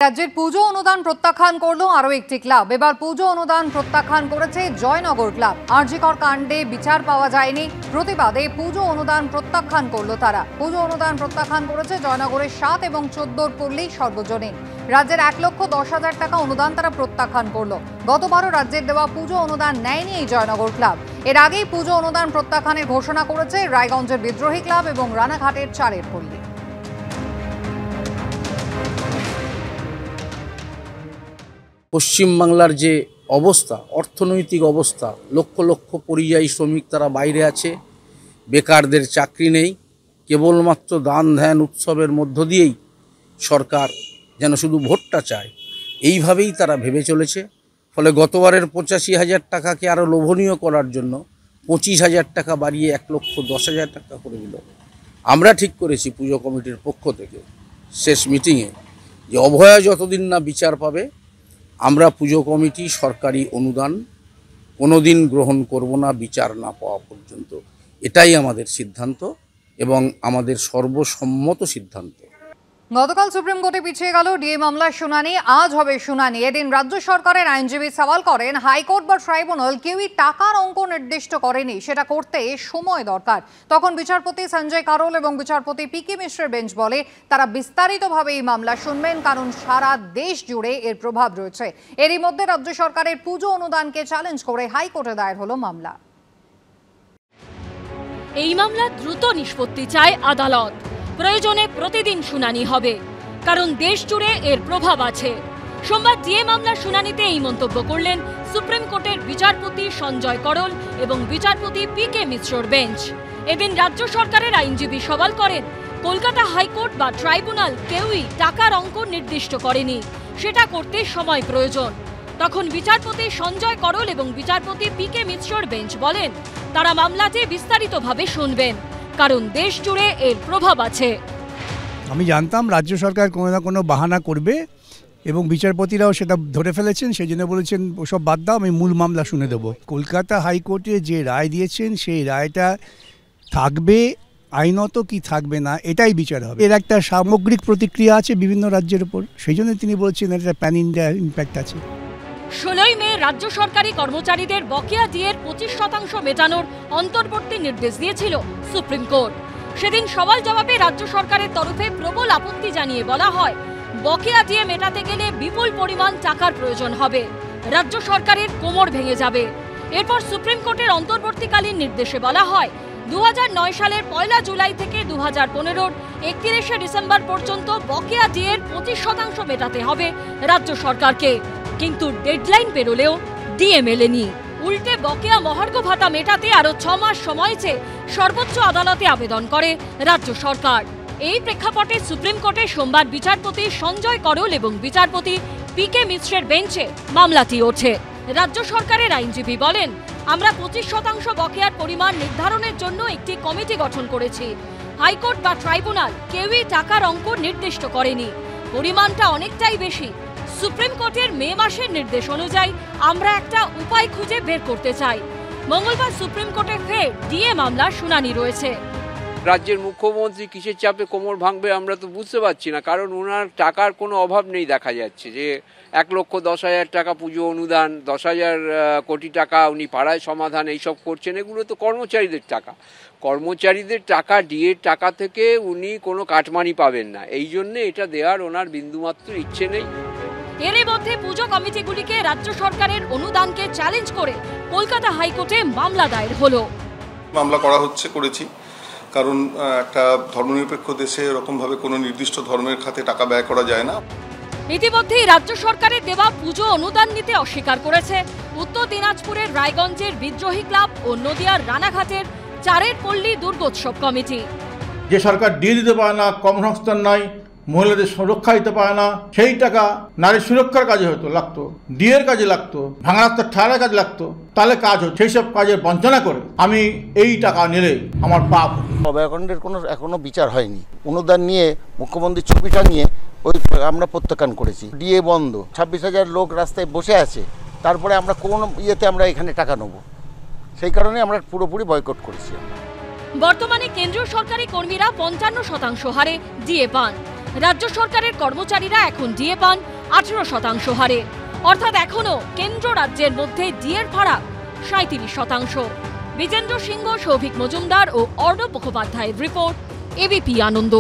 রাজ্যের পুজো অনুদান প্রত্যাখ্যান করলো আরও একটি ক্লাব। এবার পুজো অনুদান প্রত্যাখ্যান করেছে জয়নগর ক্লাব। আরজিকর কাণ্ডে বিচার পাওয়া যায়নি, প্রতিবাদে পুজো অনুদান প্রত্যাখ্যান করলো তারা। পুজো অনুদান প্রত্যাখ্যান করেছে জয়নগরের 7 এবং 14 পল্লী সর্বজনীন। রাজ্যের 1,10,000 টাকা অনুদান তারা প্রত্যাখ্যান করলো। গতবারও রাজ্যের দেওয়া পুজো অনুদান নেয়নি এই জয়নগর ক্লাব। এর আগেই পুজো অনুদান প্রত্যাখ্যানের ঘোষণা করেছে রায়গঞ্জের বিদ্রোহী ক্লাব এবং রানাঘাটের 4 পল্লী। পশ্চিমবাংলার যে অবস্থা, অর্থনৈতিক অবস্থা, লক্ষ লক্ষ পরিযায়ী শ্রমিক তারা বাইরে আছে, বেকারদের চাকরি নেই, কেবলমাত্র দান ধ্যান উৎসবের মধ্য দিয়েই সরকার যেন শুধু ভোটটা চায়, এইভাবেই তারা ভেবে চলেছে। ফলে গতবারের 85,000 টাকাকে আরও লোভনীয় করার জন্য 25,000 টাকা বাড়িয়ে 1,10,000 টাকা করে দিল। আমরা ঠিক করেছি পুজো কমিটির পক্ষ থেকে শেষ মিটিংয়ে যে অভয়া যতদিন না বিচার পাবে আমরা পুজো কমিটি সরকারি অনুদান কোনোদিন গ্রহণ করব না বিচার না পাওয়া পর্যন্ত। এটাই আমাদের সিদ্ধান্ত এবং আমাদের সর্বসম্মত সিদ্ধান্ত। গতকাল সুপ্রিম কোর্টে পিছিয়ে গেল ডিএ মামলার শুনানি। আজ হবে শুনানি। এদিন রাজ্য সরকারের আইনজীবী সওয়াল করেন, হাইকোর্ট বা ট্রাইব্যুনাল কেউই টাকার অঙ্ক নির্দিষ্ট করেনি, সেটা করতে সময় দরকার। তখন বিচারপতি সঞ্জয় কারোল এবং বিচারপতি পিকে মিশ্রের বেঞ্চ বলে তারা বিস্তারিতভাবে এই মামলা শুনবেন, কারণ সারা দেশ জুড়ে এর প্রভাব রয়েছে। এরই মধ্যে রাজ্য সরকারের পুজো অনুদানকে চ্যালেঞ্জ করে হাইকোর্টে দায়ের হলো মামলা। এই মামলা দ্রুত নিষ্পত্তি চায় আদালত। প্রয়োজনে প্রতিদিন শুনানি হবে, কারণ দেশ জুড়ে এর প্রভাব আছে। সোমবার ডিএ মামলার শুনানিতে এই মন্তব্য করলেন সুপ্রিম কোর্টের বিচারপতি সঞ্জয় করল এবং বিচারপতি পিকে মিশ্রর বেঞ্চ। এদিন রাজ্য সরকারের আইনজীবী সওয়াল করেন, কলকাতা হাইকোর্ট বা ট্রাইব্যুনাল কেউই টাকার অঙ্ক নির্দিষ্ট করেনি, সেটা করতে সময় প্রয়োজন। তখন বিচারপতি সঞ্জয় করল এবং বিচারপতি পিকে মিশ্রর বেঞ্চ বলেন তারা মামলাটি বিস্তারিতভাবে শুনবেন, কারণ দেশ জুড়ে এর প্রভাব আছে। আমি জানতাম রাজ্য সরকার কোনো না কোনো বাহানা করবে এবং বিচারপতিরাও সেটা ধরে ফেলেছেন, সেই জন্য বলেছেন ওসব বাদ দাও, আমি মূল মামলা শুনে দেবো। কলকাতা হাইকোর্টে যে রায় দিয়েছেন সেই রায়টা থাকবে আইনত কি থাকবে না এটাই বিচার হবে। এর একটা সামগ্রিক প্রতিক্রিয়া আছে বিভিন্ন রাজ্যের উপর, সেই জন্য তিনি বলছেন এটা প্যান ইন্ডিয়া ইম্প্যাক্ট আছে। 16 মে রাজ্য সরকারি কর্মচারীদের বকেয়া ডিএর 25% মেটানোর অন্তর্বর্তী নির্দেশ দিয়েছিল সুপ্রিম কোর্ট। সেদিন সওয়াল জবাবে রাজ্য সরকারের তরফে প্রবল আপত্তি জানিয়ে বলা হয় বকেয়া ডিএ মেটাতে গেলে বিপুল পরিমাণ টাকার প্রয়োজন হবে, রাজ্য সরকারের কোমর ভেঙে যাবে। এরপর সুপ্রিম কোর্টের অন্তর্বর্তীকালীন নির্দেশে বলা হয় 2009 সালের 1 জুলাই থেকে 2015-র 31 ডিসেম্বর পর্যন্ত বকেয়া ডিএর 25% মেটাতে হবে রাজ্য সরকারকে। কিন্তু ডেডলাইন পেরোলেও ডিএ মেলেনি। উল্টে বকেয়া মহার্ঘ ভাতা মেটাতে আরো 6 মাস সময় চেয়ে সর্বোচ্চ আদালতে আবেদন করে রাজ্য সরকার। এই প্রেক্ষাপটে সুপ্রিম কোর্টে সোমবার বিচারপতি সঞ্জয় করল এবং বিচারপতি পিকে মিশ্রের বেঞ্চে মামলাটি ওঠে। রাজ্য সরকারের আইনজীবী বলেন, আমরা 25% বকেয়ার পরিমাণ নির্ধারণের জন্য একটি কমিটি গঠন করেছি। হাইকোর্ট বা ট্রাইব্যুনাল কেউই টাকার অঙ্ক নির্দিষ্ট করেনি, পরিমাণটা অনেকটাই বেশি। সুপ্রিম কোর্টের মে মাসের নির্দেশ অনুযায়ী আমরা একটা উপায় খুঁজে বের করতে চাই। মঙ্গলবার সুপ্রিম কোর্টে ফের ডিএ মামলার শুনানি রয়েছে। রাজ্যের মুখ্যমন্ত্রী কিসের চাপে কোমর ভাঙবে আমরা তো বুঝতে পারছি না, কারণ ওনার টাকার কোনো অভাব নেই। দেখা যাচ্ছে যে 1,10,000 টাকা পুজো অনুদান, 10,000 কোটি টাকা উনি পাড়ায় সমাধান এইসব করছেন, এগুলো তো কর্মচারীদের টাকা। কর্মচারীদের টাকা ডিএর টাকা থেকে উনি কোনো কাটমানি পাবেন না, এই জন্যে এটা দেওয়ার ওনার বিন্দুমাত্র ইচ্ছে নেই। এর মধ্যে পুজো কমিটিগুলিকে রাজ্য সরকারের অনুদানকে চ্যালেঞ্জ করে কলকাতা হাইকোর্টে মামলা দায়ের হলো। মামলা করেছি কারণ একটা ধর্মনিরপেক্ষ দেশে এরকমভাবে কোনো নির্দিষ্ট ধর্মের খাতে টাকা ব্যয় করা যায় না। ইতিমধ্যেই রাজ্য সরকারের দেওয়া পুজো অনুদান নিতে অস্বীকার করেছে উত্তর দিনাজপুরের রায়গঞ্জের বিদ্রোহী ক্লাব ও নদিয়ার রানাঘাটের 4 পল্লী দুর্গোৎসব কমিটি। যে সরকার ডিএ দিতে পারে না, কর্মসংস্থান নাই, মহিলাদের সুরক্ষা দিতে পারে না, সেই টাকা নারী সুরক্ষার কাজে হয়তো লাগতো, ডিএর কাজে লাগতো, ভাঙা রাস্তার ঠাড়ার কাজে লাগতো, তাহলে কাজ হতো। সেই সব কাজের বঞ্চনা করে আমি এই টাকা নিলে আমার পাপ। অভয়াকাণ্ডের এখনো বিচার হয়নি। অনুদান নিয়ে মুখ্যমন্ত্রীর ছবিটা নিয়ে আমরা প্রত্যাখ্যান করেছি। ডিএ বন্ধ, 26,000 লোক রাস্তায় বসে আছে, তারপরে আমরা কোন ইয়েতে আমরা এখানে টাকা নেব, সেই কারণে আমরা পুরোপুরি বয়কট করেছি। বর্তমানে কেন্দ্রীয় সরকারি কর্মীরা 55% হারে ডিএ পান। রাজ্য সরকারের কর্মচারীরা এখন ডিএ পান 18% হারে, অর্থাৎ এখনো কেন্দ্র রাজ্যের মধ্যে ডিএর ফারাক 37%। বিজেন্দ্র সিংহ, সৌভিক মজুমদার ও অর্ণব মুখোপাধ্যায়ের রিপোর্ট, এবিপি আনন্দ।